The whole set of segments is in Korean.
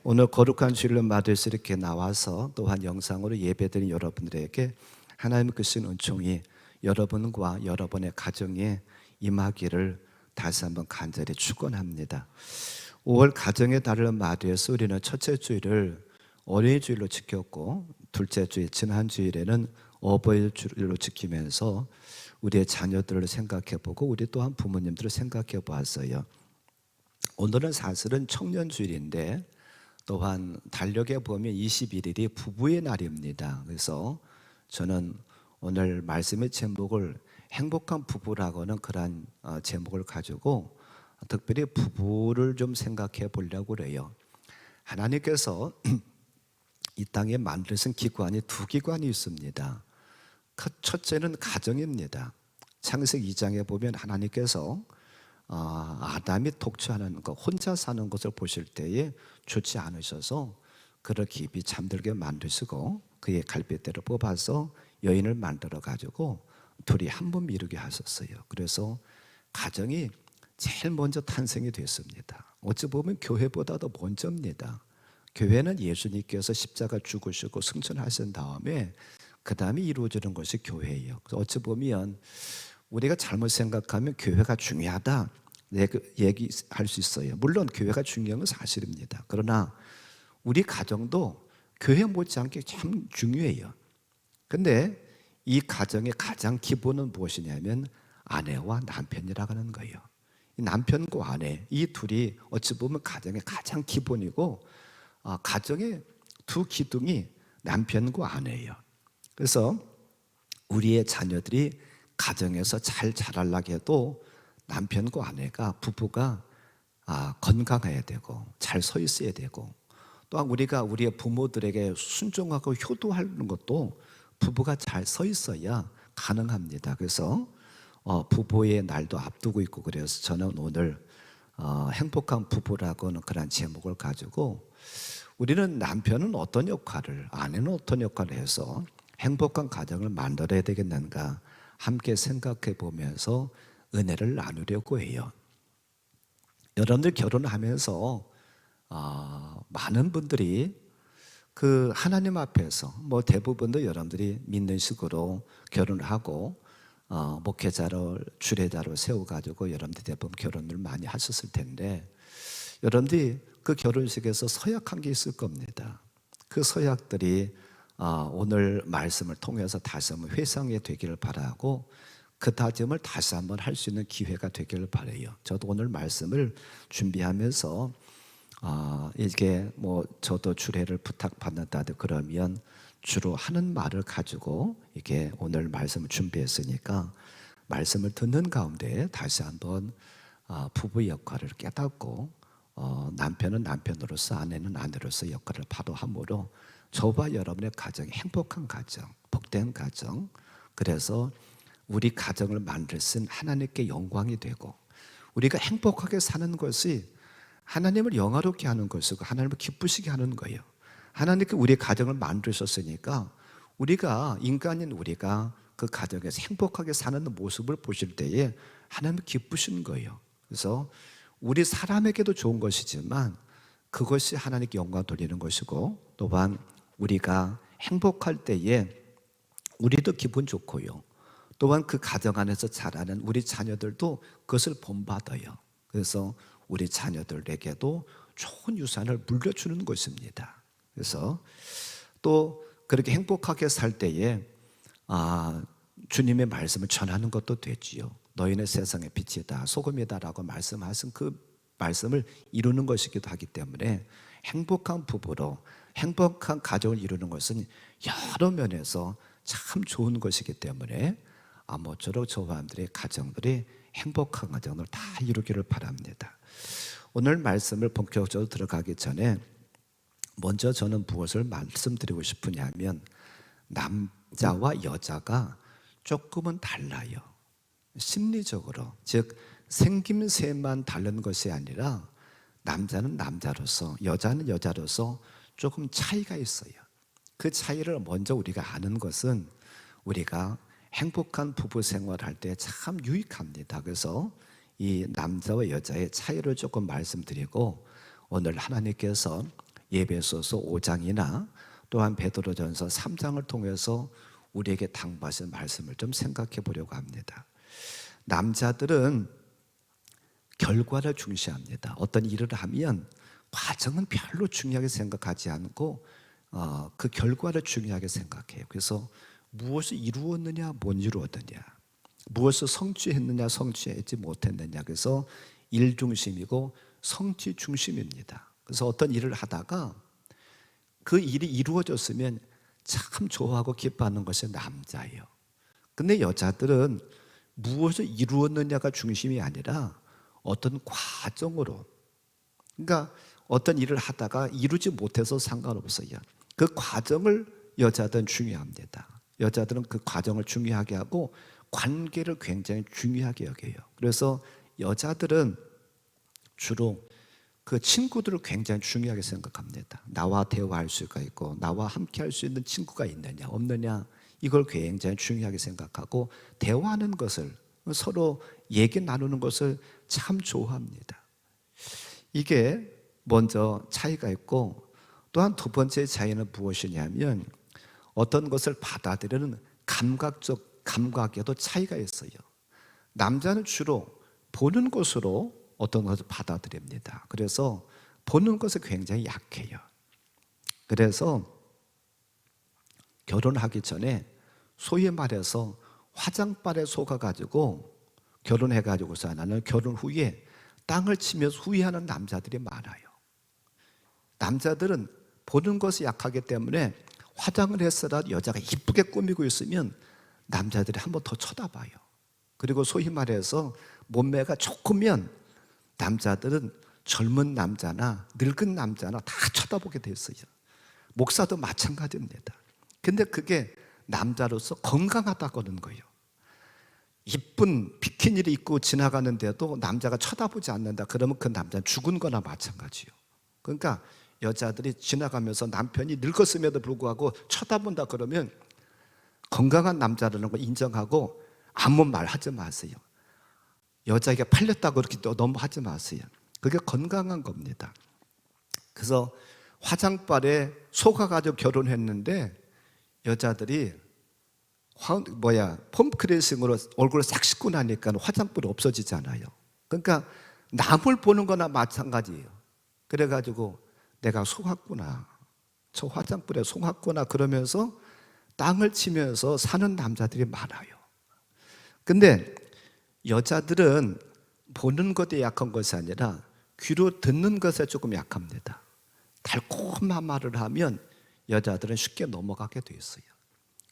오늘 거룩한 주일로 마드에서 이렇게 나와서 또한 영상으로 예배드린 여러분들에게 하나님의 크신 은총이 여러분과 여러분의 가정에 임하기를 다시 한번 간절히 축원합니다. 5월 가정의 달을 마드에서 우리는 첫째 주일을 어린이 주일로 지켰고, 둘째 주일 지난 주일에는 어버이 주일로 지키면서 우리의 자녀들을 생각해보고 우리 또한 부모님들을 생각해 보았어요. 오늘은 사실은 청년 주일인데 또한 달력에 보면 21일이 부부의 날입니다. 그래서 저는 오늘 말씀의 제목을 행복한 부부라고는 그런 제목을 가지고 특별히 부부를 좀 생각해 보려고 그래요. 하나님께서 이 땅에 만드신 기관이 두 기관이 있습니다. 첫째는 가정입니다. 창세기 2장에 보면 하나님께서 아담이 독처하는 것, 혼자 사는 것을 보실 때에 좋지 않으셔서 그를 깊이 잠들게 만드시고 그의 갈빗대를 뽑아서 여인을 만들어 가지고 둘이 한 몸 이루게 하셨어요. 그래서 가정이 제일 먼저 탄생이 됐습니다. 어찌 보면 교회보다도 먼저입니다. 교회는 예수님께서 십자가 죽으시고 승천하신 다음에 그 다음에 이루어지는 것이 교회예요. 그래서 어찌 보면 우리가 잘못 생각하면 교회가 중요하다 얘기할 수 있어요. 물론 교회가 중요한 건 사실입니다. 그러나 우리 가정도 교회 못지않게 참 중요해요. 근데 이 가정의 가장 기본은 무엇이냐면 아내와 남편이라고 하는 거예요. 남편과 아내, 이 둘이 어찌 보면 가정의 가장 기본이고, 가정의 두 기둥이 남편과 아내예요. 그래서 우리의 자녀들이 가정에서 잘 자라려고 해도 남편과 아내가, 부부가 건강해야 되고 잘 서 있어야 되고, 또한 우리가 우리의 부모들에게 순종하고 효도하는 것도 부부가 잘 서 있어야 가능합니다. 그래서 부부의 날도 앞두고 있고, 그래서 저는 오늘 행복한 부부라고는 그런 제목을 가지고 우리는 남편은 어떤 역할을, 아내는 어떤 역할을 해서 행복한 가정을 만들어야 되겠는가 함께 생각해 보면서 은혜를 나누려고 해요. 여러분들 결혼하면서 많은 분들이 그 하나님 앞에서 대부분도 여러분들이 믿는 식으로 결혼을 하고 목회자를 주례자로 세워가지고 여러분들이 대부분 결혼을 많이 하셨을 텐데, 여러분들이 그 결혼식에서 서약한 게 있을 겁니다. 그 서약들이 오늘 말씀을 통해서 다시 한번 회상이 되기를 바라고 그 다짐을 다시 한번 할 수 있는 기회가 되기를 바라요. 저도 오늘 말씀을 준비하면서 이게 저도 주례를 부탁받는다 그러면 주로 하는 말을 가지고 이게 오늘 말씀을 준비했으니까 말씀을 듣는 가운데 다시 한번 부부의 역할을 깨닫고 남편은 남편으로서 아내는 아내로서 역할을 바로함으로 저와 여러분의 가정이 행복한 가정, 복된 가정, 그래서 우리 가정을 만드신 하나님께 영광이 되고 우리가 행복하게 사는 것이 하나님을 영화롭게 하는 것이고 하나님을 기쁘시게 하는 거예요. 하나님께 우리의 가정을 만드셨으니까 우리가, 인간인 우리가 그 가정에서 행복하게 사는 모습을 보실 때에 하나님을 기쁘신 거예요. 그래서 우리 사람에게도 좋은 것이지만 그것이 하나님께 영광 돌리는 것이고, 또한 우리가 행복할 때에 우리도 기분 좋고요, 또한 그 가정 안에서 자라는 우리 자녀들도 그것을 본받아요. 그래서 우리 자녀들에게도 좋은 유산을 물려주는 것입니다. 그래서 또 그렇게 행복하게 살 때에 주님의 말씀을 전하는 것도 되지요. 너희는 세상의 빛이다, 소금이다라고 말씀하신 그 말씀을 이루는 것이기도 하기 때문에 행복한 부부로 행복한 가정을 이루는 것은 여러 면에서 참 좋은 것이기 때문에 모쪼록 저와 여러분들의 가정들이 행복한 가정을 다 이루기를 바랍니다. 오늘 말씀을 본격적으로 들어가기 전에 먼저 저는 무엇을 말씀드리고 싶으냐면, 남자와 여자가 조금은 달라요. 심리적으로, 즉 생김새만 다른 것이 아니라 남자는 남자로서 여자는 여자로서 조금 차이가 있어요. 그 차이를 먼저 우리가 아는 것은 우리가 행복한 부부 생활할 때 참 유익합니다. 그래서 이 남자와 여자의 차이를 조금 말씀드리고 오늘 하나님께서 예배소서 5장이나 또한 베드로전서 3장을 통해서 우리에게 당부하신 말씀을 좀 생각해 보려고 합니다. 남자들은 결과를 중시합니다. 어떤 일을 하면 과정은 별로 중요하게 생각하지 않고 그 결과를 중요하게 생각해요. 그래서 무엇을 이루었느냐, 못 이루었느냐, 무엇을 성취했느냐, 성취하지 못했느냐. 그래서 일 중심이고 성취 중심입니다. 그래서 어떤 일을 하다가 그 일이 이루어졌으면 참 좋아하고 기뻐하는 것이 남자예요. 근데 여자들은 무엇을 이루었느냐가 중심이 아니라 어떤 과정으로, 그러니까 어떤 일을 하다가 이루지 못해서 상관없어요. 그 과정을 여자들은 중요합니다. 여자들은 그 과정을 중요하게 하고 관계를 굉장히 중요하게 여겨요. 그래서 여자들은 주로 그 친구들을 굉장히 중요하게 생각합니다. 나와 대화할 수가 있고 나와 함께 할 수 있는 친구가 있느냐 없느냐, 이걸 굉장히 중요하게 생각하고 대화하는 것을, 서로 얘기 나누는 것을 참 좋아합니다. 이게 먼저 차이가 있고, 또한 두 번째 차이는 무엇이냐면 어떤 것을 받아들이는 감각에도 차이가 있어요. 남자는 주로 보는 것으로 어떤 것을 받아들입니다. 그래서 보는 것에 굉장히 약해요. 그래서 결혼하기 전에 소위 말해서 화장발에 속아가지고 결혼해가지고서 나는 결혼 후에 땅을 치면서 후회하는 남자들이 많아요. 남자들은 보는 것이 약하기 때문에 화장을 했으라 여자가 이쁘게 꾸미고 있으면 남자들이 한 번 더 쳐다봐요. 그리고 소위 말해서 몸매가 좋으면 남자들은 젊은 남자나 늙은 남자나 다 쳐다보게 됐어요. 목사도 마찬가지입니다. 근데 그게 남자로서 건강하다고 하는 거예요. 이쁜 비키니를 입고 지나가는데도 남자가 쳐다보지 않는다 그러면 그 남자는 죽은 거나 마찬가지예요. 그러니까 여자들이 지나가면서 남편이 늙었음에도 불구하고 쳐다본다 그러면 건강한 남자라는 걸 인정하고 아무 말 하지 마세요. 여자에게 팔렸다고 그렇게 너무 하지 마세요. 그게 건강한 겁니다. 그래서 화장발에 속아가지고 결혼했는데 여자들이 폼크레이싱으로 얼굴을 싹 씻고 나니까 화장불이 없어지잖아요. 그러니까 남을 보는 거나 마찬가지예요. 그래가지고 내가 속았구나, 저 화장불에 속았구나 그러면서 땅을 치면서 사는 남자들이 많아요. 근데 여자들은 보는 것에 약한 것이 아니라 귀로 듣는 것에 조금 약합니다. 달콤한 말을 하면 여자들은 쉽게 넘어가게 돼 있어요.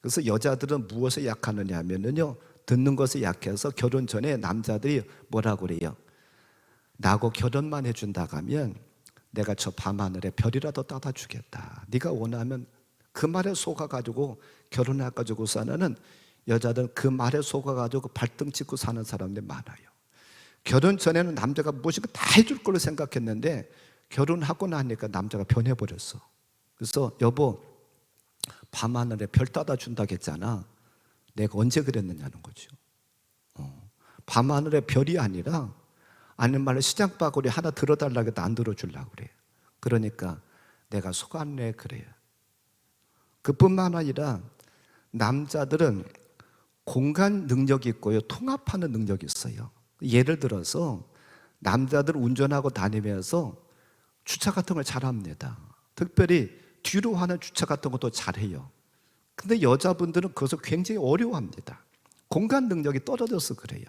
그래서 여자들은 무엇에 약하느냐 하면요, 듣는 것에 약해서 결혼 전에 남자들이 뭐라고 그래요? 나하고 결혼만 해준다고 하면 내가 저 밤하늘에 별이라도 따다 주겠다. 네가 원하면 그 말에 속아가지고 결혼해가지고 사는 여자들은 그 말에 속아가지고 발등 찍고 사는 사람들이 많아요. 결혼 전에는 남자가 무엇인가 다 해줄 걸로 생각했는데 결혼하고 나니까 남자가 변해버렸어. 그래서 여보, 밤하늘에 별 따다 준다고 했잖아. 내가 언제 그랬느냐는 거죠. 밤하늘에 별이 아니라, 아닌 말로 시장바구니 하나 들어달라고 해도 안 들어주려고 그래요. 그러니까 내가 속았네 그래요. 그뿐만 아니라 남자들은 공간 능력이 있고요, 통합하는 능력이 있어요. 예를 들어서 남자들 운전하고 다니면서 주차 같은 걸 잘합니다. 특별히 뒤로 하는 주차 같은 것도 잘해요. 근데 여자분들은 그것을 굉장히 어려워합니다. 공간 능력이 떨어져서 그래요.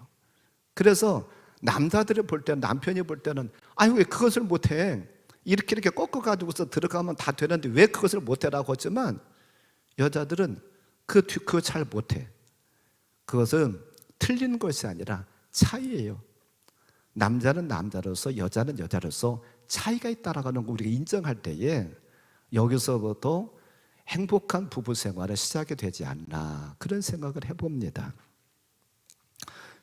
그래서 남자들이 볼 때는, 남편이 볼 때는 아유 왜 그것을 못해, 이렇게 꺾어가지고서 들어가면 다 되는데 왜 그것을 못해라고 하지만 여자들은 그거 잘 못해. 그것은 틀린 것이 아니라 차이예요. 남자는 남자로서 여자는 여자로서 차이가 있다라는 거 우리가 인정할 때에 여기서부터 행복한 부부 생활을 시작이 되지 않나, 그런 생각을 해봅니다.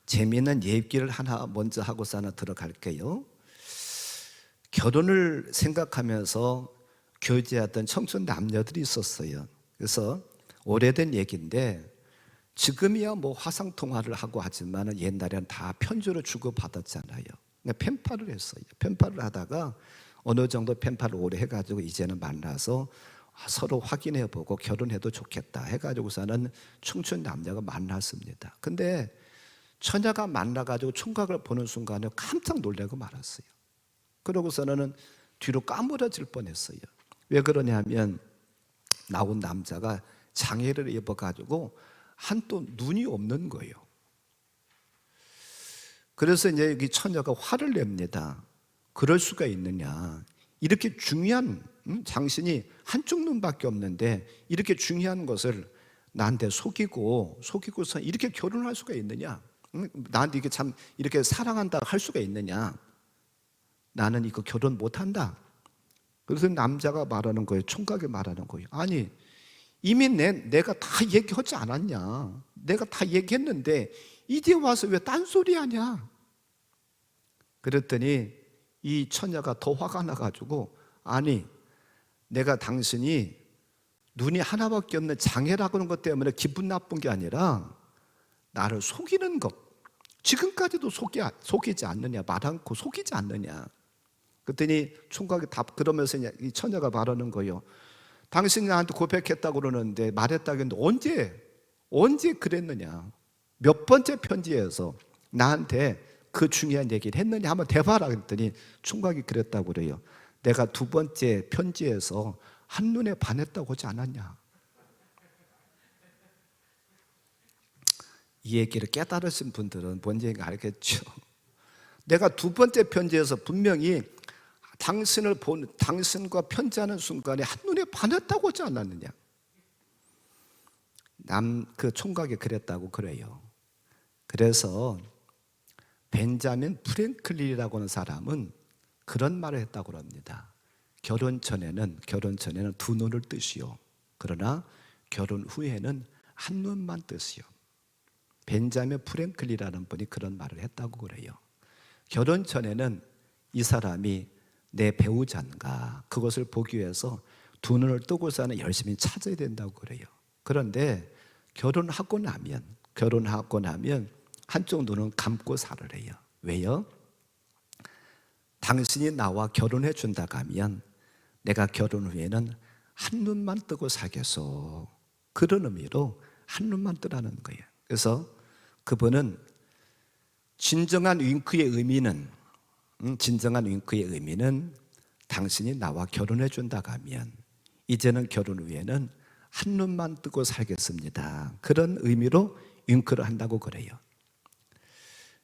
재미있는 얘기를 하나 먼저 하고서 하나 들어갈게요. 결혼을 생각하면서 교제하던 청춘 남녀들이 있었어요. 그래서 오래된 얘기인데 지금이야 뭐 화상통화를 하고 하지만 옛날에는 다 편지로 주고받았잖아요. 펜팔을 했어요. 펜팔을 하다가 어느 정도 펜팔을 오래 해가지고 이제는 만나서 서로 확인해보고 결혼해도 좋겠다 해가지고서는 춤춘 남녀가 만났습니다. 근데 처녀가 만나가지고 총각을 보는 순간에 깜짝 놀라고 말았어요. 그러고서는 뒤로 까무러질 뻔했어요. 왜 그러냐면 나온 남자가 장애를 입어가지고 한또 눈이 없는 거예요. 그래서 이제 이 처녀가 화를 냅니다. 그럴 수가 있느냐? 이렇게 중요한 당신이 한쪽 눈밖에 없는데 이렇게 중요한 것을 나한테 속이고서 이렇게 결혼할 수가 있느냐? 나한테 이게 참 이렇게 사랑한다 할 수가 있느냐? 나는 이거 결혼 못한다. 그래서 남자가 말하는 거예요. 총각이 말하는 거예요. 아니 이미 내가 다 얘기하지 않았냐? 내가 다 얘기했는데 이제 와서 왜 딴소리 하냐? 그랬더니 이 처녀가 더 화가 나가지고 아니 내가 당신이 눈이 하나밖에 없는 장애라고 하는 것 때문에 기분 나쁜 게 아니라 나를 속이는 것, 지금까지도 속이지 않느냐, 말 않고 속이지 않느냐. 그랬더니 총각이 답 그러면서 이 처녀가 말하는 거예요. 당신이 나한테 고백했다고 그러는데 말했다고 했는데 언제 그랬느냐? 몇 번째 편지에서 나한테 그 중요한 얘기를 했느냐 한번 대봐라 그랬더니 총각이 그랬다고 그래요. 내가 두 번째 편지에서 한눈에 반했다고 하지 않았냐? 이 얘기를 깨달으신 분들은 뭔 얘기인지 알겠죠? 내가 두 번째 편지에서 분명히 당신과 편지하는 순간에 한눈에 반했다고 하지 않았느냐? 그 총각이 그랬다고 그래요. 그래서 벤자민 프랭클린이라고 하는 사람은 그런 말을 했다고 합니다. 결혼 전에는 두 눈을 뜨시오. 그러나 결혼 후에는 한 눈만 뜨시오. 벤자민 프랭클린이라는 분이 그런 말을 했다고 그래요. 결혼 전에는 이 사람이 내 배우자인가 그것을 보기 위해서 두 눈을 뜨고서는 열심히 찾아야 된다고 그래요. 그런데 결혼하고 나면 한쪽 눈은 감고 살으래요. 왜요? 당신이 나와 결혼해 준다고 하면 내가 결혼 후에는 한 눈만 뜨고 살겠소. 그런 의미로 한 눈만 뜨라는 거예요. 그래서 그분은 진정한 윙크의 의미는 당신이 나와 결혼해 준다고 하면 이제는 결혼 후에는 한 눈만 뜨고 살겠습니다. 그런 의미로 윙크를 한다고 그래요.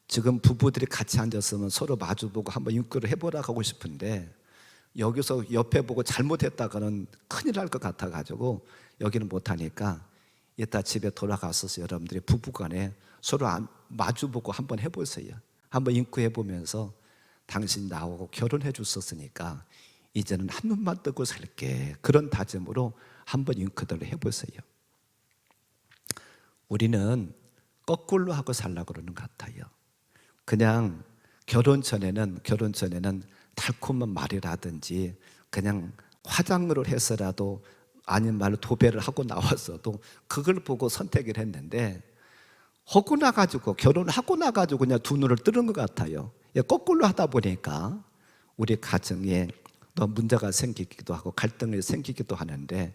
지금 부부들이 같이 앉았으면 서로 마주보고 한번 윙크를 해보라고 하고 싶은데 여기서 옆에 보고 잘못했다가는 큰일 날 것 같아가지고 여기는 못하니까 이따 집에 돌아가서 여러분들이 부부간에 서로 마주보고 한번 해보세요. 한번 윙크 해보면서 당신 나하고 결혼해 줬었으니까 이제는 한 눈만 뜨고 살게. 그런 다짐으로 한번 윙크를 해보세요. 우리는 거꾸로 하고 살려고 그러는 것 같아요. 그냥 결혼 전에는 달콤한 말이라든지 그냥 화장을 해서라도 아닌 말로 도배를 하고 나왔어도 그걸 보고 선택을 했는데 결혼하고 나가지고 그냥 두 눈을 뜨는 것 같아요. 거꾸로 하다 보니까 우리 가정에 또 문제가 생기기도 하고 갈등이 생기기도 하는데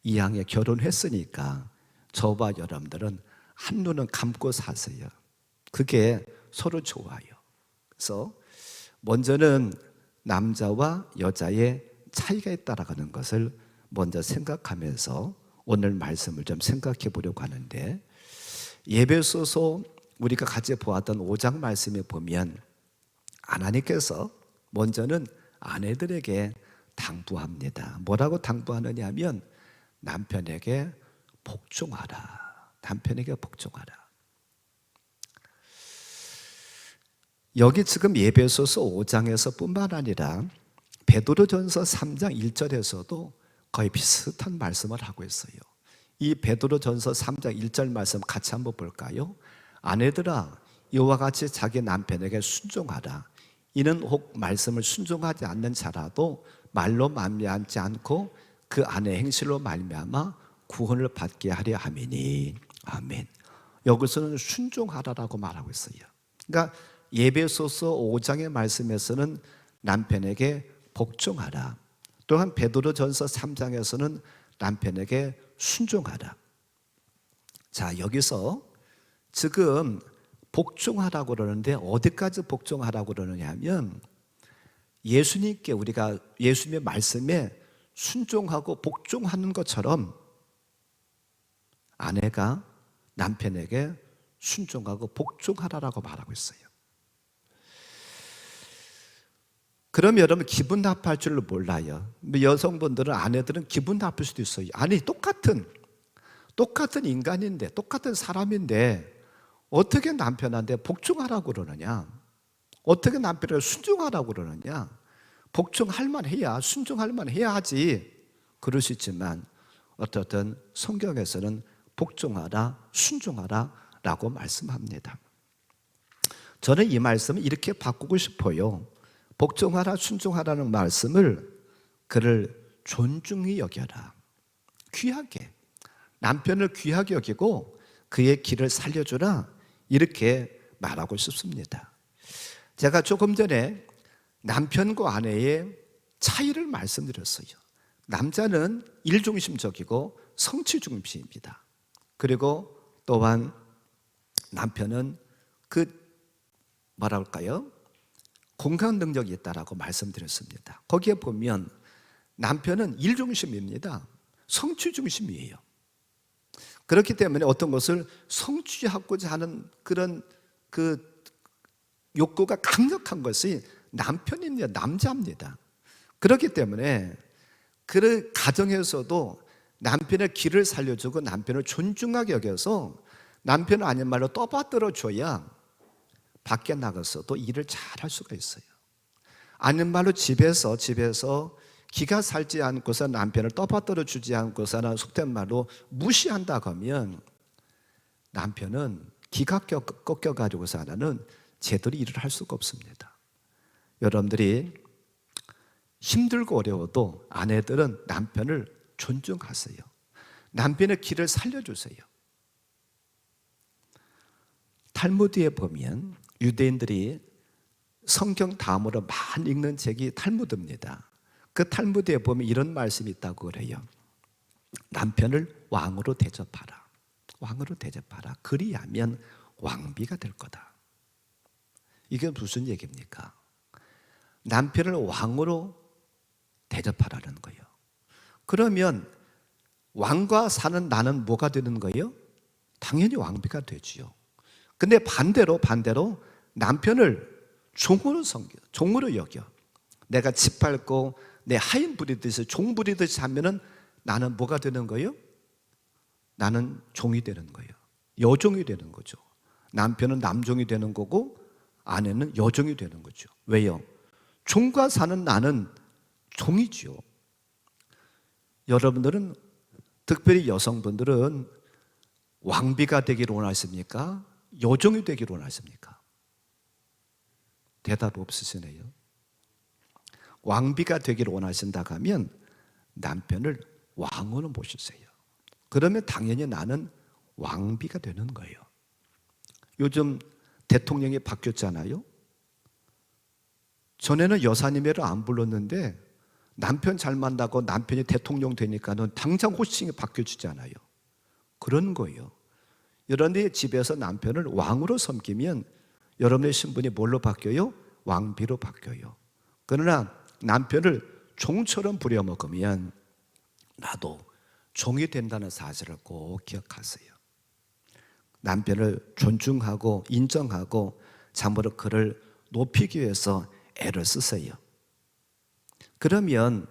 이왕에 결혼했으니까 저와 여러분들은 한 눈은 감고 사세요. 그게 서로 좋아요. 그래서 먼저는 남자와 여자의 차이가 있다라는 것을 먼저 생각하면서 오늘 말씀을 좀 생각해 보려고 하는데 에베소서 우리가 같이 보았던 5장 말씀에 보면 하나님께서 먼저는 아내들에게 당부합니다. 뭐라고 당부하느냐 하면 남편에게 복종하라. 남편에게 복종하라. 여기 지금 에베소서 5장에서 뿐만 아니라 베드로전서 3장 1절에서도 거의 비슷한 말씀을 하고 있어요. 이 베드로전서 3장 1절 말씀 같이 한번 볼까요? 아내들아 이와 같이 자기 남편에게 순종하라. 이는 혹 말씀을 순종하지 않는 자라도 말로 말미암지 않고 그 아내 행실로 말미암아 구원을 받게 하려 함이니. 아멘. 여기서는 순종하라라고 말하고 있어요. 그러니까 에베소서 5장의 말씀에서는 남편에게 복종하라. 또한 베드로전서 3장에서는 남편에게 순종하라. 자, 여기서 지금 복종하라고 그러는데 어디까지 복종하라고 그러느냐 하면 예수님께 우리가 예수님의 말씀에 순종하고 복종하는 것처럼 아내가 남편에게 순종하고 복종하라라고 말하고 있어요. 그럼 여러분 기분 나빠할 줄로 몰라요. 여성분들은 아내들은 기분 나쁠 수도 있어요. 아니 똑같은 인간인데 똑같은 사람인데 어떻게 남편한테 복종하라고 그러느냐, 어떻게 남편을 순종하라고 그러느냐. 복종할 만해야 순종할 만해야 하지. 그럴 수 있지만 어떻든 성경에서는 복종하라 순종하라 라고 말씀합니다. 저는 이 말씀을 이렇게 바꾸고 싶어요. 복종하라 순종하라는 말씀을 그를 존중히 여겨라, 귀하게, 남편을 귀하게 여기고 그의 길을 살려주라, 이렇게 말하고 싶습니다. 제가 조금 전에 남편과 아내의 차이를 말씀드렸어요. 남자는 일중심적이고 성취중심입니다. 그리고 또한 남편은 공감 능력이 있다라고 말씀드렸습니다. 거기에 보면 남편은 일중심입니다. 성취중심이에요. 그렇기 때문에 어떤 것을 성취하고자 하는 그런 욕구가 강력한 것이 남편입니다. 남자입니다. 그렇기 때문에 그 가정에서도 남편의 길을 살려주고 남편을 존중하게 여겨서 남편을 아닌 말로 떠받들어 줘야 밖에 나가서도 일을 잘 할 수가 있어요. 아닌 말로 집에서 기가 살지 않고서 남편을 떠받들어 주지 않고서는 속된 말로 무시한다고 하면 남편은 기가 꺾여가지고서 하나는 제대로 일을 할 수가 없습니다. 여러분들이 힘들고 어려워도 아내들은 남편을 존중하세요. 남편의 길을 살려주세요. 탈무드에 보면 유대인들이 성경 다음으로 많이 읽는 책이 탈무드입니다. 그 탈무드에 보면 이런 말씀이 있다고 그래요. 남편을 왕으로 대접하라. 왕으로 대접하라. 그리하면 왕비가 될 거다. 이게 무슨 얘기입니까? 남편을 왕으로 대접하라는 거예요. 그러면 왕과 사는 나는 뭐가 되는 거예요? 당연히 왕비가 되지요. 근데 반대로 남편을 종으로 여겨. 내가 짓밟고 내 하인 부리듯이 종 부리듯이 하면은 나는 뭐가 되는 거예요? 나는 종이 되는 거예요. 여종이 되는 거죠. 남편은 남종이 되는 거고 아내는 여종이 되는 거죠. 왜요? 종과 사는 나는 종이지요. 여러분들은 특별히 여성분들은 왕비가 되기를 원하십니까? 여종이 되기를 원하십니까? 대답 없으시네요. 왕비가 되기를 원하신다고 하면 남편을 왕으로 모시세요. 그러면 당연히 나는 왕비가 되는 거예요. 요즘 대통령이 바뀌었잖아요. 전에는 여사님이를 안 불렀는데 남편 잘 만나고 남편이 대통령 되니까는 당장 호칭이 바뀌어지잖아요. 그런 거예요. 여러분의 집에서 남편을 왕으로 섬기면 여러분의 신분이 뭘로 바뀌어요? 왕비로 바뀌어요. 그러나 남편을 종처럼 부려먹으면 나도 종이 된다는 사실을 꼭 기억하세요. 남편을 존중하고 인정하고 참으로 그를 높이기 위해서 애를 쓰세요. 그러면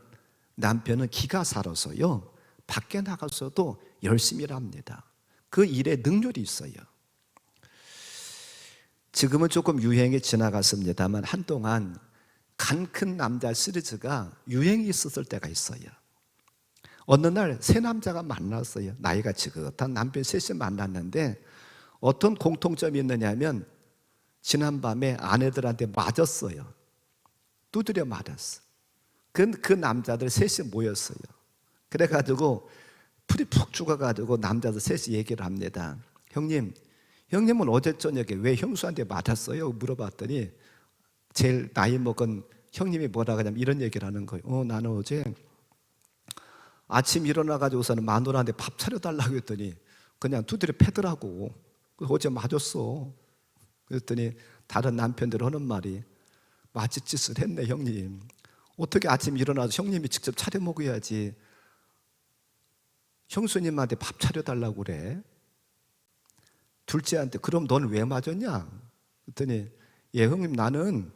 남편은 기가 살아서요 밖에 나가서도 열심히 일합니다. 그 일에 능률이 있어요. 지금은 조금 유행이 지나갔습니다만 한동안 간 큰 남자 시리즈가 유행이 있었을 때가 있어요. 어느 날 세 남자가 만났어요. 나이가 지긋한 남편 셋이 만났는데 어떤 공통점이 있느냐면 지난밤에 아내들한테 맞았어요. 두드려 맞았어. 그 남자들 셋이 모였어요. 그래가지고 풀이 푹 죽어가지고 남자들 셋이 얘기를 합니다. 형님은 어제 저녁에 왜 형수한테 맞았어요? 물어봤더니 제일 나이 먹은 형님이 뭐라 그러냐면 이런 얘기를 하는 거예요. 나는 어제 아침 일어나가지고서는 마누라한테 밥 차려달라고 했더니 그냥 두드려 패더라고. 어제 맞았어. 그랬더니 다른 남편들 하는 말이 맞짓짓을 했네 형님. 어떻게 아침 일어나서 형님이 직접 차려 먹어야지 형수님한테 밥 차려달라고 그래. 둘째한테 그럼 넌 왜 맞았냐? 그랬더니 예 형님 나는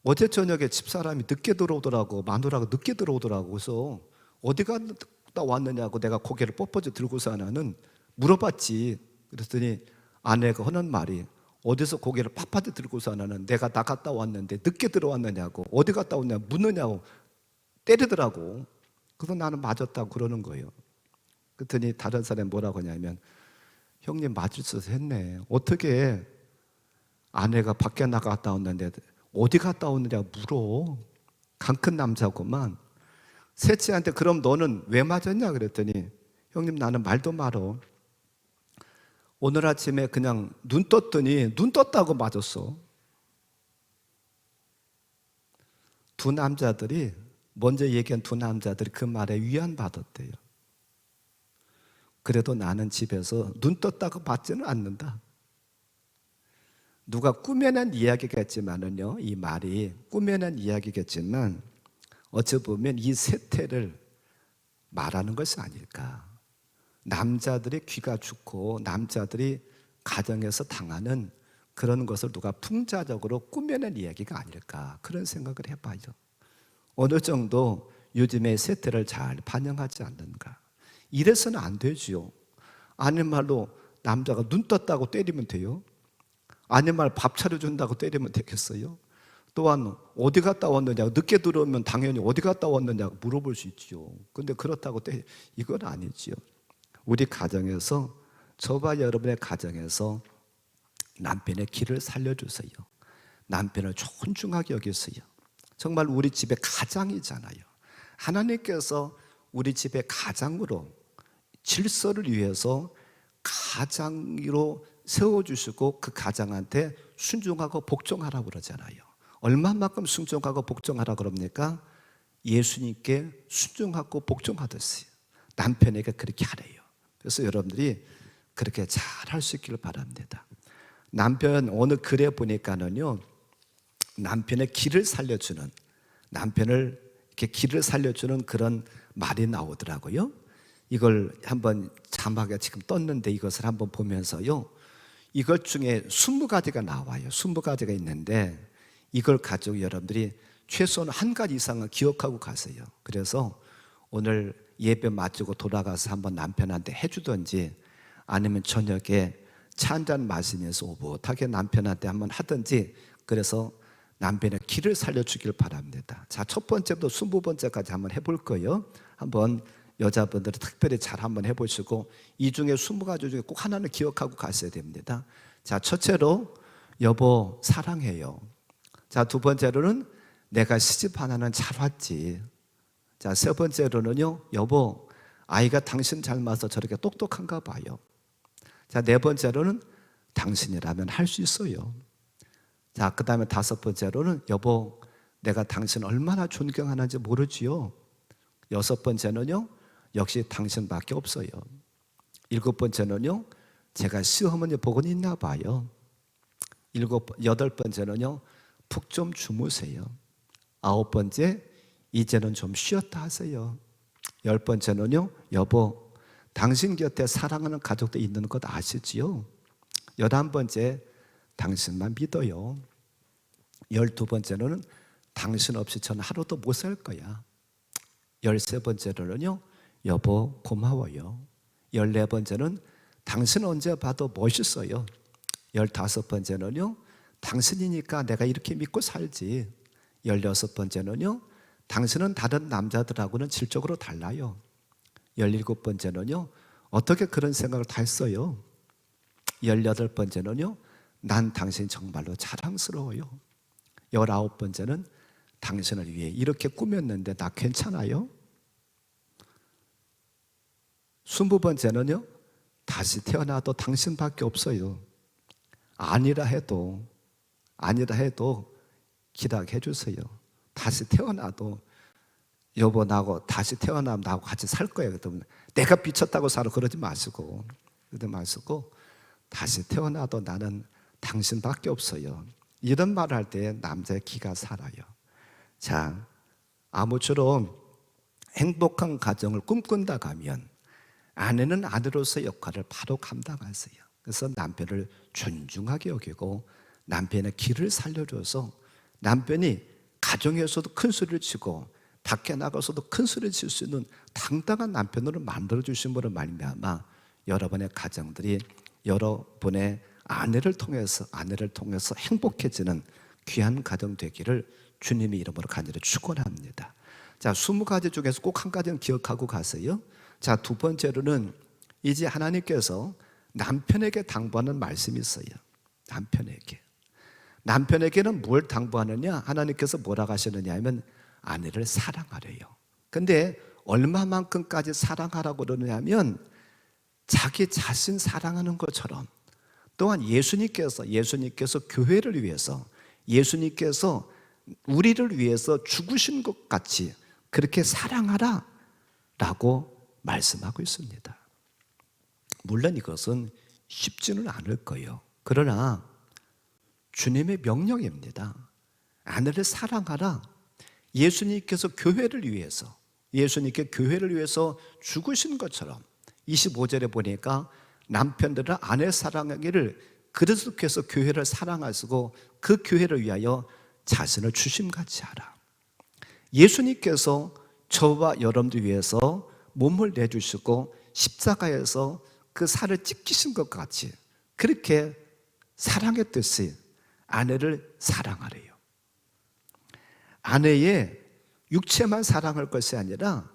어제 저녁에 집사람이 늦게 들어오더라고. 마누라가 늦게 들어오더라고. 그래서 어디 갔다 왔느냐고 내가 고개를 뻣뻣이 들고서 나는 물어봤지. 그랬더니 아내가 하는 말이 어디서 고개를 빳빳이 들고서 나는 내가 나갔다 왔는데 늦게 들어왔느냐고 어디 갔다 왔냐 묻느냐고 때리더라고. 그래서 나는 맞았다고 그러는 거예요. 그랬더니 다른 사람이 뭐라고 하냐면 형님 맞을 수 했네. 어떻게 아내가 밖에 나갔다 왔는데 어디 갔다 왔느냐고 물어. 강 큰 남자구만. 셋째한테 그럼 너는 왜 맞았냐 그랬더니 형님 나는 말도 말어. 오늘 아침에 그냥 눈 떴더니 눈 떴다고 맞았어. 두 남자들이 먼저 얘기한 두 남자들이 그 말에 위안받았대요. 그래도 나는 집에서 눈 떴다고 맞지는 않는다. 누가 꾸며낸 이야기겠지만은요, 이 말이 꾸며낸 이야기겠지만 어찌 보면 이 세태를 말하는 것이 아닐까. 남자들의 귀가 죽고 남자들이 가정에서 당하는 그런 것을 누가 풍자적으로 꾸며낸 이야기가 아닐까 그런 생각을 해봐요. 어느 정도 요즘의 세태를 잘 반영하지 않는가. 이래서는 안 되지요. 아닌 말로 남자가 눈 떴다고 때리면 돼요? 아닌 말 밥 차려준다고 때리면 되겠어요? 또한 어디 갔다 왔느냐고 늦게 들어오면 당연히 어디 갔다 왔느냐고 물어볼 수 있지요. 근데 그렇다고 이건 아니지요. 우리 가정에서 저와 여러분의 가정에서 남편의 길을 살려주세요. 남편을 존중하게 여기세요. 정말 우리 집의 가장이잖아요. 하나님께서 우리 집의 가장으로 질서를 위해서 가장으로 세워주시고 그 가장한테 순종하고 복종하라고 그러잖아요. 얼마만큼 순종하고 복종하라고 그럽니까? 예수님께 순종하고 복종하듯이 남편에게 그렇게 하래요. 그래서 여러분들이 그렇게 잘 할 수 있기를 바랍니다. 남편 어느 글에 보니까는요, 남편의 길을 살려주는, 남편을 이렇게 길을 살려주는 그런 말이 나오더라고요. 이걸 한번 자막에 지금 떴는데 이것을 한번 보면서요, 이것 중에 20가지가 나와요. 20가지가 있는데 이걸 가지고 여러분들이 최소한 한 가지 이상은 기억하고 가세요. 그래서 오늘 예배 마치고 돌아가서 한번 남편한테 해주든지 아니면 저녁에 차 한잔 마시면서 오붓하게 남편한테 한번 하든지, 그래서 남편의 길을 살려주길 바랍니다. 자, 첫 번째부터 20번째까지 한번 해볼 거예요. 한번 여자분들은 특별히 잘 한번 해보시고 이 중에 20가지 중에 꼭 하나는 기억하고 가셔야 됩니다. 자, 첫째로 여보 사랑해요. 자, 두 번째로는 내가 시집 하나는 잘 왔지. 자, 세 번째로는요, 여보 아이가 당신 닮아서 저렇게 똑똑한가 봐요. 자, 네 번째로는 당신이라면 할 수 있어요. 자, 그 다음에 다섯 번째로는 여보 내가 당신 얼마나 존경하는지 모르지요. 여섯 번째는요, 역시 당신밖에 없어요. 일곱 번째는요, 제가 시어머니 복은 있나 봐요. 여덟 번째는요, 푹 좀 주무세요. 아홉 번째, 이제는 좀 쉬었다 하세요. 열 번째는요, 여보 당신 곁에 사랑하는 가족도 있는 것 아시지요? 11번째, 당신만 믿어요. 12번째로는 당신 없이 저는 하루도 못 살 거야. 13번째로는요, 여보 고마워요. 14번째는 당신 언제 봐도 멋있어요. 15번째는요, 당신이니까 내가 이렇게 믿고 살지. 16번째는요, 당신은 다른 남자들하고는 질적으로 달라요. 17번째는요, 어떻게 그런 생각을 다 했어요? 18번째는요, 난 당신 정말로 자랑스러워요. 19번째는 당신을 위해 이렇게 꾸몄는데 나 괜찮아요? 20번째는요, 다시 태어나도 당신밖에 없어요. 아니라 해도 기다리게 해주세요. 다시 태어나도 여보 나하고 다시 태어나면 나하고 같이 살 거예요. 그러면 내가 비쳤다고 살아 그러지 마시고 다시 태어나도 나는 당신밖에 없어요. 이런 말을 할 때 남자의 기가 살아요. 자, 아무쪼록 행복한 가정을 꿈꾼다고 하면 아내는 아내로서의 역할을 바로 감당하세요. 그래서 남편을 존중하게 여기고 남편의 길을 살려줘서 남편이 가정에서도 큰 소리를 치고 밖에 나가서도 큰 소리를 칠 수 있는 당당한 남편으로 만들어주심으로 말미암아 여러분의 가정들이 여러분의 아내를 통해서 행복해지는 귀한 가정 되기를 주님의 이름으로 간절히 축원합니다. 자, 20가지 중에서 꼭 한 가지는 기억하고 가세요. 자, 두 번째로는 이제 하나님께서 남편에게 당부하는 말씀이 있어요. 남편에게는 뭘 당부하느냐? 하나님께서 뭐라고 하시느냐 하면 아내를 사랑하래요. 근데 얼마만큼까지 사랑하라고 그러느냐면 자기 자신 사랑하는 것처럼, 또한 예수님께서 교회를 위해서, 예수님께서 우리를 위해서 죽으신 것 같이 그렇게 사랑하라 라고 말씀하고 있습니다. 물론 이것은 쉽지는 않을 거예요. 그러나 주님의 명령입니다. 아내를 사랑하라. 예수님께서 교회를 위해서 죽으신 것처럼 25절에 보니까 남편들은 아내 사랑하기를 그리스도께서 교회를 사랑하시고 그 교회를 위하여 자신을 주심같이 하라. 예수님께서 저와 여러분들 위해서 몸을 내주시고 십자가에서 그 살을 찢기신 것 같이 그렇게 사랑했듯이 아내를 사랑하래요. 아내의 육체만 사랑할 것이 아니라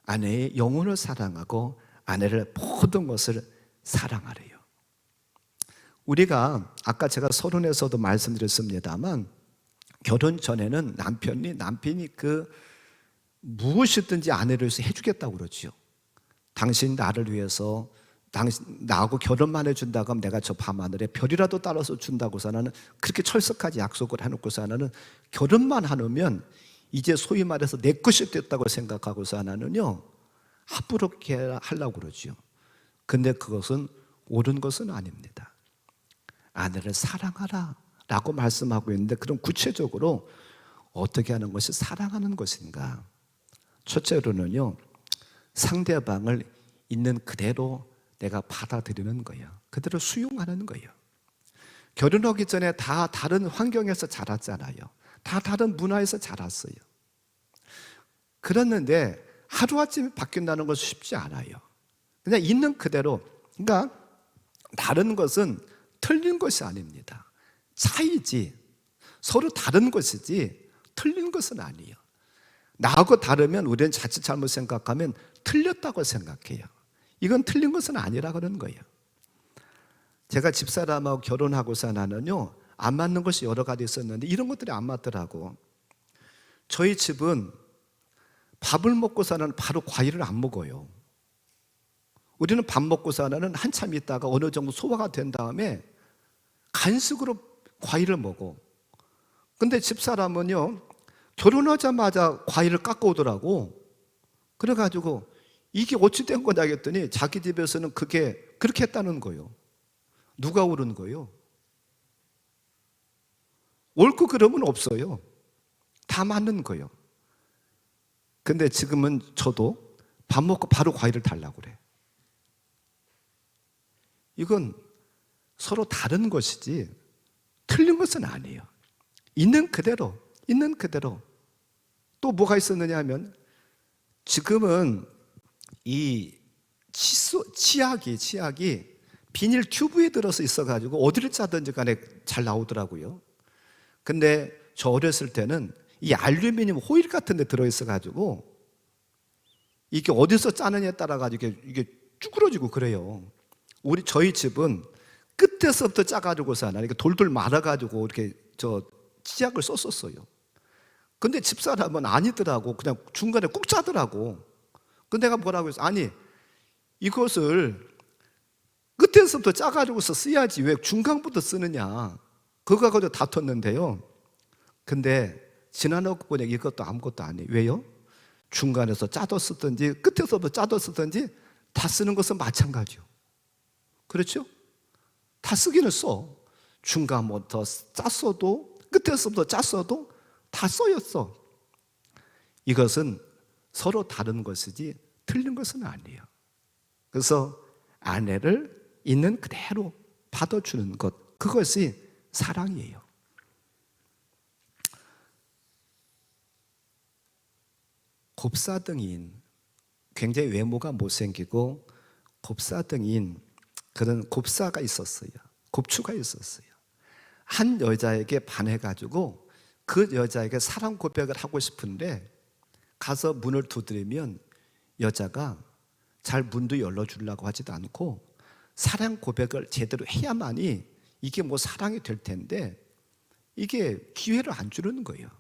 아내의 영혼을 사랑하고 아내를 모든 것을 사랑하래요. 우리가 아까 제가 서론에서도 말씀드렸습니다만 결혼 전에는 남편이 그 무엇이든지 아내를 위해서 해주겠다고 그러죠. 당신 나를 위해서 나하고 결혼만 해준다고 하면 내가 저 밤하늘에 별이라도 따라서 준다고서 나는 그렇게 철석하게 약속을 해놓고서 하나는 결혼만 하면 이제 소위 말해서 내 것이 됐다고 생각하고서 하나는요 함부롭게 하려고 그러죠. 근데 그것은 옳은 것은 아닙니다. 아내를 사랑하라 라고 말씀하고 있는데 그럼 구체적으로 어떻게 하는 것이 사랑하는 것인가? 첫째로는요 상대방을 있는 그대로 내가 받아들이는 거예요. 그대로 수용하는 거예요. 결혼하기 전에 다 다른 환경에서 자랐잖아요. 다 다른 문화에서 자랐어요. 그랬는데 하루아침에 바뀐다는 것은 쉽지 않아요. 그냥 있는 그대로, 그러니까 다른 것은 틀린 것이 아닙니다. 차이지, 서로 다른 것이지 틀린 것은 아니에요. 나하고 다르면 우리는 자칫 잘못 생각하면 틀렸다고 생각해요. 이건 틀린 것은 아니라 그러는 거예요. 제가 집사람하고 결혼하고서 나는요 안 맞는 것이 여러 가지 있었는데 이런 것들이 안 맞더라고. 저희 집은 밥을 먹고서는 바로 과일을 안 먹어요. 우리는 밥 먹고서는 한참 있다가 어느 정도 소화가 된 다음에 간식으로 과일을 먹어. 근데 집사람은요 결혼하자마자 과일을 깎아 오더라고. 그래가지고 이게 어찌 된 거냐 했더니 자기 집에서는 그게 그렇게 했다는 거예요. 누가 옳은 거예요? 옳고 그름은 없어요. 다 맞는 거예요. 근데 지금은 저도 밥 먹고 바로 과일을 달라고 그래. 이건 서로 다른 것이지 틀린 것은 아니에요. 있는 그대로. 또 뭐가 있었느냐 하면 지금은 이 치약이 비닐 튜브에 들어서 있어가지고 어디를 짜든지 간에 잘 나오더라고요. 근데 저 어렸을 때는 이 알루미늄 호일 같은 데 들어있어가지고 이게 어디서 짜느냐에 따라가지고 이게 쭈그러지고 그래요. 저희 집은 끝에서부터 짜가지고서 하나 이렇게 돌돌 말아가지고 이렇게 저 치약을 썼었어요. 근데 집사람은 아니더라고. 그냥 중간에 꾹 짜더라고. 근데 내가 뭐라고 했어? 아니 이것을 끝에서부터 짜가지고서 써야지 왜 중간부터 쓰느냐. 그거 가지고 다퉜는데요 근데 지나놓고 보니 이것도 아무것도 아니에요. 왜요? 중간에서 짜도 쓰든지 끝에서도 짜도 쓰든지 다 쓰는 것은 마찬가지요. 그렇죠? 다 쓰기는 써. 중간부터 짰어도 끝에서부터 짰어도 다 써였어. 이것은 서로 다른 것이지 틀린 것은 아니에요. 그래서 아내를 있는 그대로 받아주는 것, 그것이 사랑이에요. 곱사등인, 굉장히 외모가 못생기고 곱사등인 그런 곱사가 있었어요. 곱추가 있었어요. 한 여자에게 반해가지고 그 여자에게 사랑 고백을 하고 싶은데 가서 문을 두드리면 여자가 잘 문도 열어주려고 하지도 않고 사랑 고백을 제대로 해야만이 이게 뭐 사랑이 될 텐데 이게 기회를 안 주는 거예요.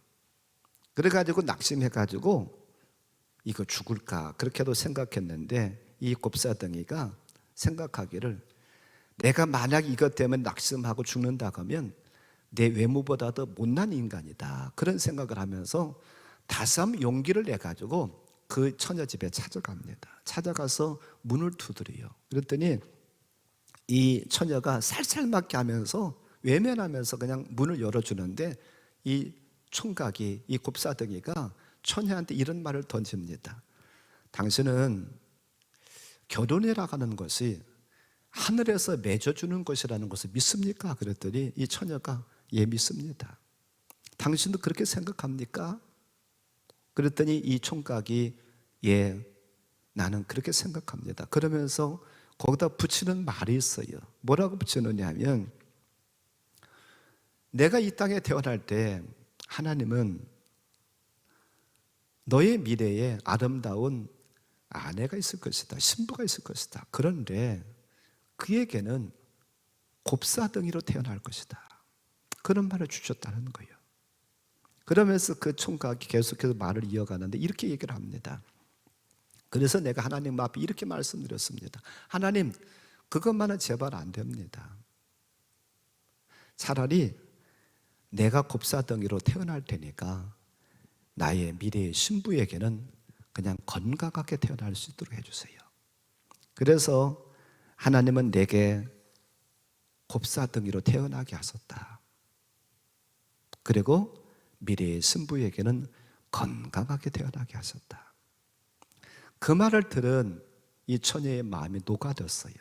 그래가지고 낙심해가지고 이거 죽을까 그렇게도 생각했는데 이 곱사등이가 생각하기를 내가 만약 이것 때문에 낙심하고 죽는다고 하면 내 외모보다도 못난 인간이다 그런 생각을 하면서 다시 한번 용기를 내가지고 그 처녀 집에 찾아갑니다. 찾아가서 문을 두드려요. 그랬더니 이 처녀가 살살맞게 하면서 외면하면서 그냥 문을 열어주는데 이 총각이 이 곱사등이가 처녀한테 이런 말을 던집니다. 당신은 결혼이라고 하는 것이 하늘에서 맺어주는 것이라는 것을 믿습니까? 그랬더니 이 처녀가 예 믿습니다. 당신도 그렇게 생각합니까? 그랬더니 이 총각이 예 나는 그렇게 생각합니다. 그러면서 거기다 붙이는 말이 있어요. 뭐라고 붙이느냐 하면 내가 이 땅에 태어날 때 하나님은 너의 미래에 아름다운 아내가 있을 것이다. 신부가 있을 것이다. 그런데 그에게는 곱사등이로 태어날 것이다. 그런 말을 주셨다는 거예요. 그러면서 그 총각이 계속해서 말을 이어가는데 이렇게 얘기를 합니다. 그래서 내가 하나님 앞에 이렇게 말씀드렸습니다. 하나님, 그것만은 제발 안 됩니다. 차라리 내가 곱사등이로 태어날 테니까 나의 미래의 신부에게는 그냥 건강하게 태어날 수 있도록 해주세요. 그래서 하나님은 내게 곱사등이로 태어나게 하셨다. 그리고 미래의 신부에게는 건강하게 태어나게 하셨다. 그 말을 들은 이 처녀의 마음이 녹아졌어요.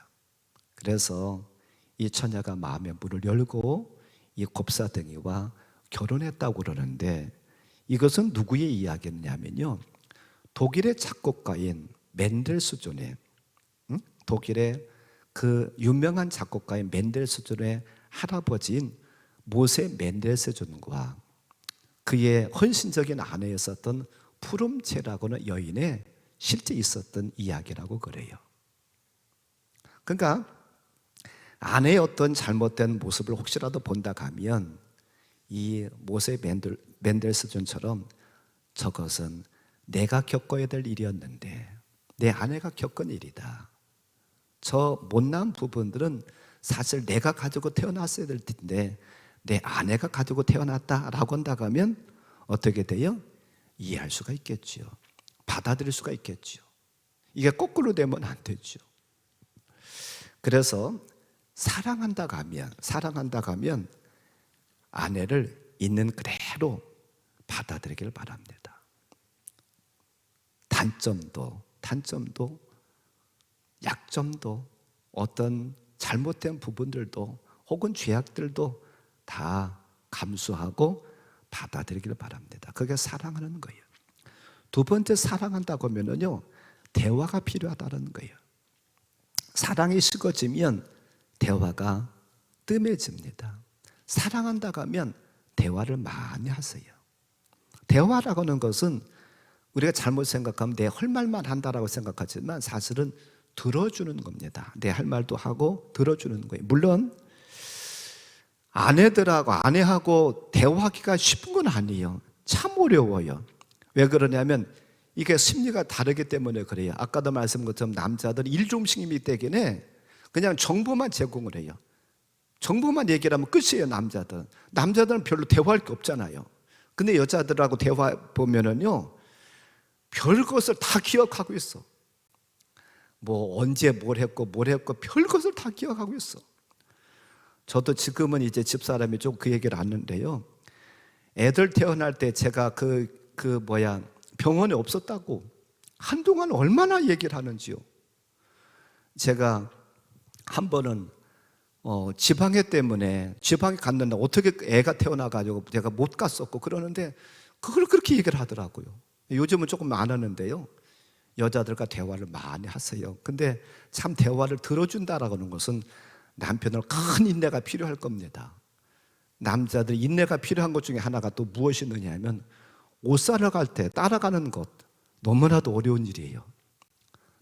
그래서 이 처녀가 마음의 문을 열고 이 곱사등이와 결혼했다고 그러는데 이것은 누구의 이야기냐면요, 독일의 작곡가인 멘델스존의 독일의 그 유명한 작곡가인 멘델스존의 할아버지인 모세 멘델스존과 그의 헌신적인 아내였었던 푸름체라고는 여인의 실제 있었던 이야기라고 그래요. 그러니까 아내의 어떤 잘못된 모습을 혹시라도 본다고 하면 이 모세 멘델스존처럼 저것은 내가 겪어야 될 일이었는데 내 아내가 겪은 일이다. 저 못난 부분들은 사실 내가 가지고 태어났어야 될 텐데 내 아내가 가지고 태어났다라고 한다고 하면 어떻게 돼요? 이해할 수가 있겠죠. 받아들일 수가 있겠죠. 이게 거꾸로 되면 안 되죠. 그래서 사랑한다고 하면 아내를 있는 그대로 받아들이길 바랍니다. 단점도 약점도 어떤 잘못된 부분들도 혹은 죄악들도 다 감수하고 받아들이기를 바랍니다. 그게 사랑하는 거예요. 두 번째, 사랑한다고 하면요, 대화가 필요하다는 거예요. 사랑이 식어지면 대화가 뜸해집니다. 사랑한다고 하면 대화를 많이 하세요. 대화라고 하는 것은 우리가 잘못 생각하면 내 할 말만 한다라고 생각하지만 사실은 들어주는 겁니다. 내 할 말도 하고 들어주는 거예요. 물론 아내하고 대화하기가 쉬운 건 아니에요. 참 어려워요. 왜 그러냐면 이게 심리가 다르기 때문에 그래요. 아까도 말씀드린 것처럼 남자들은 일중심이기 때문에 그냥 정보만 제공을 해요. 정보만 얘기를 하면 끝이에요. 남자들은 별로 대화할 게 없잖아요. 근데 여자들하고 대화 보면은요, 별것을 다 기억하고 있어. 뭐 언제 뭘 했고 별것을 다 기억하고 있어. 저도 지금은 이제 집사람이 좀 그 얘기를 하는데요, 애들 태어날 때 제가 병원에 없었다고 한동안 얼마나 얘기를 하는지요. 제가 한 번은 지방애 때문에 지방에 갔는데 어떻게 애가 태어나가지고 제가 못 갔었고 그러는데 그걸 그렇게 얘기를 하더라고요. 요즘은 조금 안 하는데요, 여자들과 대화를 많이 하세요. 근데 참 대화를 들어준다라고 하는 것은 남편을 큰 인내가 필요할 겁니다. 남자들 인내가 필요한 것 중에 하나가 또 무엇이 있느냐면, 옷 사러 갈 때 따라가는 것 너무나도 어려운 일이에요.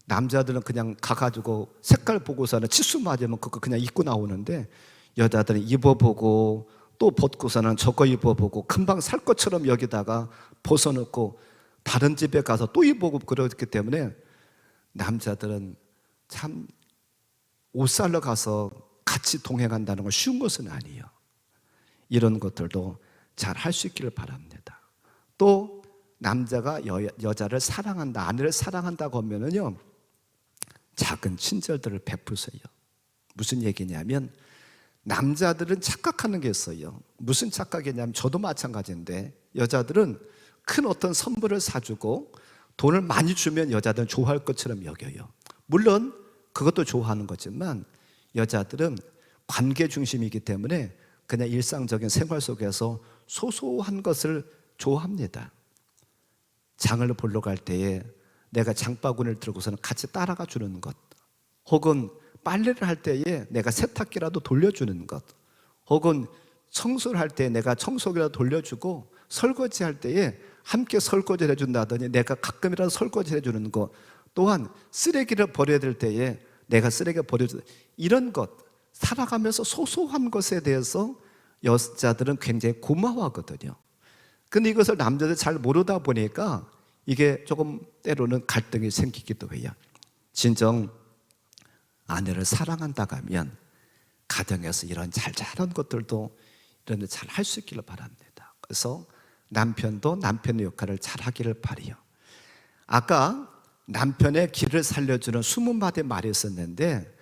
남자들은 그냥 가가지고 색깔 보고서는 치수 맞으면 그거 그냥 입고 나오는데, 여자들은 입어보고 또 벗고서는 저거 입어보고 금방 살 것처럼 여기다가 벗어놓고 다른 집에 가서 또 입어보고 그렇기 때문에 남자들은 참 옷 사러 가서 같이 동행한다는 건 쉬운 것은 아니에요. 이런 것들도 잘 할 수 있기를 바랍니다. 또 남자가 여자를 사랑한다, 아내를 사랑한다고 하면은요, 작은 친절들을 베푸세요. 무슨 얘기냐면, 남자들은 착각하는 게 있어요. 무슨 착각이냐면, 저도 마찬가지인데, 여자들은 큰 어떤 선물을 사주고 돈을 많이 주면 여자들은 좋아할 것처럼 여겨요. 물론 그것도 좋아하는 거지만, 여자들은 관계 중심이기 때문에 그냥 일상적인 생활 속에서 소소한 것을 좋아합니다. 장을 보러 갈 때에 내가 장바구니를 들고서는 같이 따라가 주는 것, 혹은 빨래를 할 때에 내가 세탁기라도 돌려주는 것, 혹은 청소를 할 때 내가 청소기라도 돌려주고, 설거지할 때에 함께 설거지를 해준다더니 내가 가끔이라도 설거지를 해주는 것, 또한 쓰레기를 버려야 될 때에 내가 쓰레기를 버려주는, 이런 것, 살아가면서 소소한 것에 대해서 여자들은 굉장히 고마워하거든요. 근데 이것을 남자들이 잘 모르다 보니까 이게 조금 때로는 갈등이 생기기도 해요. 진정 아내를 사랑한다고 하면 가정에서 이런 잘잘한 것들도 이런 데 잘 할 수 있기를 바랍니다. 그래서 남편도 남편의 역할을 잘 하기를 바라요. 아까 남편의 길을 살려주는 20마디 말이 있었는데,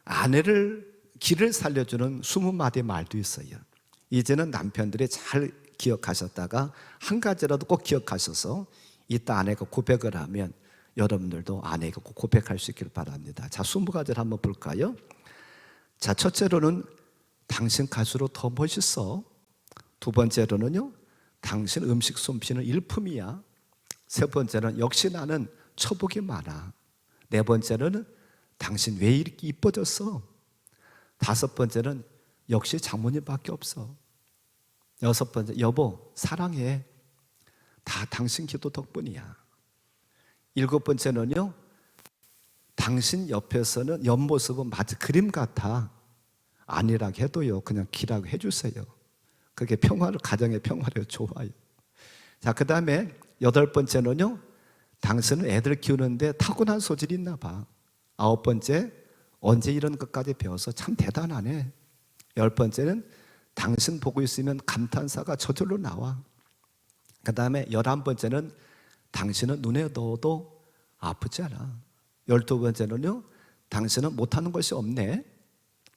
아내를 길을 살려주는 20마디 말도 있어요. 이제는 남편들이 잘 기억하셨다가 한 가지라도 꼭 기억하셔서 이따 아내가 고백을 하면 여러분들도 아내에게 고백할 수 있기를 바랍니다. 자, 20가지를 한번 볼까요? 자, 첫째로는 당신 가수로 더 멋있어. 두 번째로는요, 당신 음식 솜씨는 일품이야. 세 번째는 역시 나는 처복이 많아. 네 번째는 당신 왜 이렇게 이뻐졌어? 다섯 번째는 역시 장모님밖에 없어. 여섯 번째, 여보 사랑해. 다 당신 기도 덕분이야. 일곱 번째는요, 당신 옆에서는 옆모습은 마치 그림 같아. 아니라고 해도요, 그냥 기라고 해주세요. 그게 평화를, 가정의 평화를 좋아요. 자, 그 다음에 여덟 번째는요, 당신은 애들 키우는데 타고난 소질이 있나 봐. 아홉 번째, 언제 이런 것까지 배워서 참 대단하네. 열 번째는 당신 보고 있으면 감탄사가 저절로 나와. 그 다음에 11번째는 당신은 눈에 넣어도 아프지 않아. 12번째는요, 당신은 못하는 것이 없네.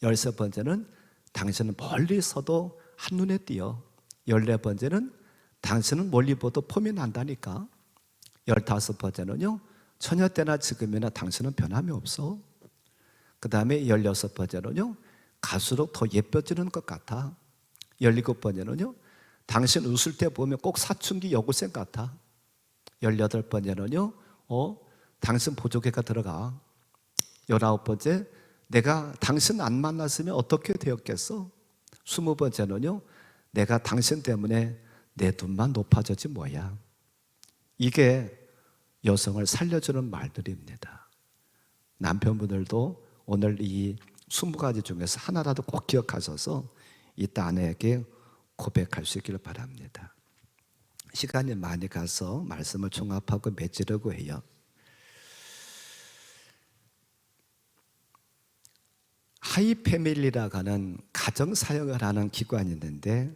13번째는 당신은 멀리 서도 한눈에 띄어. 14번째는 당신은 멀리 봐도 폼이 난다니까. 15번째는요, 처녀 때나 지금이나 당신은 변함이 없어. 그 다음에 16번째는요, 갈수록 더 예뻐지는 것 같아. 17번째는요, 당신 웃을 때 보면 꼭 사춘기 여고생 같아. 18번째는요, 당신 보조개가 들어가. 19번째, 내가 당신 안 만났으면 어떻게 되었겠어? 20번째는요, 내가 당신 때문에 내 눈만 높아졌지 뭐야. 이게 여성을 살려주는 말들입니다. 남편분들도 오늘 이 20가지 중에서 하나라도 꼭 기억하셔서 이따 아내에게 고백할 수 있기를 바랍니다. 시간이 많이 가서 말씀을 종합하고 맺으려고 해요. 하이패밀리라고 하는 가정사역을 하는 기관이 있는데,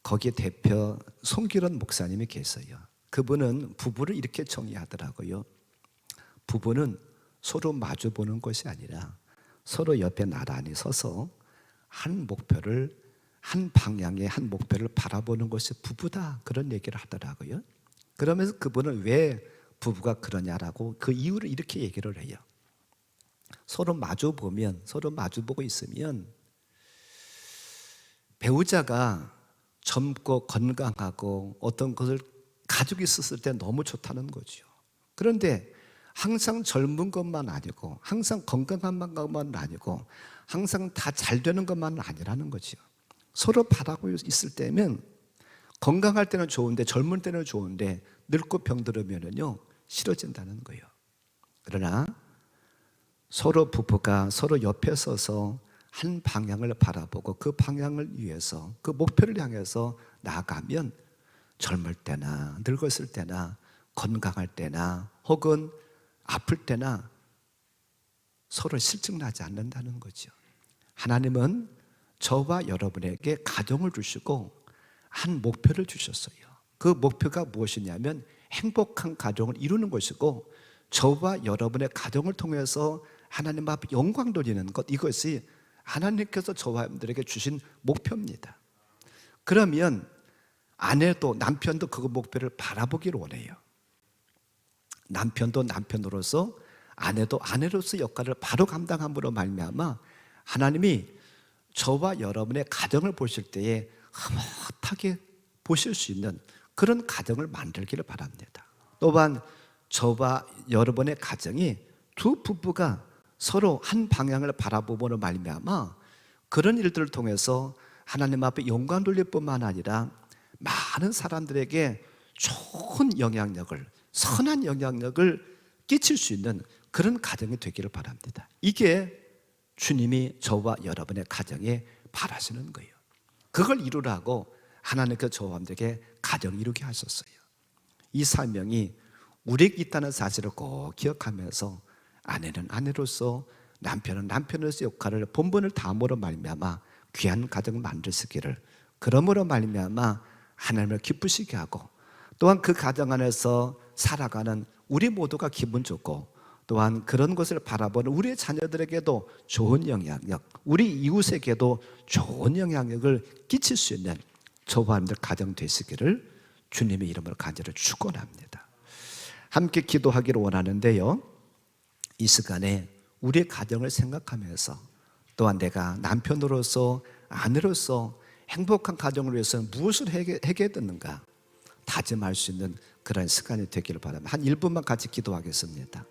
거기에 대표 송기론 목사님이 계세요. 그분은 부부를 이렇게 정의하더라고요. 부부는 서로 마주 보는 것이 아니라 서로 옆에 나란히 서서 한 목표를, 한 방향의 한 목표를 바라보는 것이 부부다, 그런 얘기를 하더라고요. 그러면서 그분은 왜 부부가 그러냐라고 그 이유를 이렇게 얘기를 해요. 서로 마주 보면, 서로 마주 보고 있으면 배우자가 젊고 건강하고 어떤 것을 가지고 있었을 때 너무 좋다는 거죠. 그런데 항상 젊은 것만 아니고, 항상 건강한 것만 아니고, 항상 다 잘 되는 것만은 아니라는 거죠. 서로 바라고 있을 때면 건강할 때는 좋은데, 젊을 때는 좋은데 늙고 병들으면요 싫어진다는 거예요. 그러나 서로 부부가 서로 옆에 서서 한 방향을 바라보고 그 방향을 위해서, 그 목표를 향해서 나아가면 젊을 때나 늙었을 때나 건강할 때나 혹은 아플 때나 서로 실증나지 않는다는 거죠. 하나님은 저와 여러분에게 가정을 주시고 한 목표를 주셨어요. 그 목표가 무엇이냐면 행복한 가정을 이루는 것이고, 저와 여러분의 가정을 통해서 하나님 앞에 영광 돌리는 것, 이것이 하나님께서 저와 여러분들에게 주신 목표입니다. 그러면 아내도 남편도 그 목표를 바라보기를 원해요. 남편도 남편으로서, 아내도 아내로서 역할을 바로 감당함으로 말미암아 하나님이 저와 여러분의 가정을 보실 때에 흐뭇하게 보실 수 있는 그런 가정을 만들기를 바랍니다. 또한 저와 여러분의 가정이 두 부부가 서로 한 방향을 바라보므로 말미암아 그런 일들을 통해서 하나님 앞에 영광 돌릴 뿐만 아니라 많은 사람들에게 좋은 영향력을, 선한 영향력을 끼칠 수 있는 그런 가정이 되기를 바랍니다. 이게 주님이 저와 여러분의 가정에 바라시는 거예요. 그걸 이루라고 하나님께서 저와 여러분들에게 가정을 이루게 하셨어요. 이 사명이 우리에게 있다는 사실을 꼭 기억하면서 아내는 아내로서, 남편은 남편으로서 역할을 본분을 다함으로 말미암아 귀한 가정을 만드시기를, 그러므로 말미암아 하나님을 기쁘시게 하고, 또한 그 가정 안에서 살아가는 우리 모두가 기분 좋고, 또한 그런 것을 바라보는 우리의 자녀들에게도 좋은 영향력, 우리 이웃에게도 좋은 영향력을 끼칠 수 있는 저와 여러분들 가정 되시기를 주님의 이름으로 간절히 축원합니다. 함께 기도하기를 원하는데요, 이 시간에 우리의 가정을 생각하면서 또한 내가 남편으로서, 아내로서 행복한 가정을 위해서 무엇을 해야 되는가 다짐할 수 있는 그런 시간이 되기를 바랍니다. 한 1분만 같이 기도하겠습니다.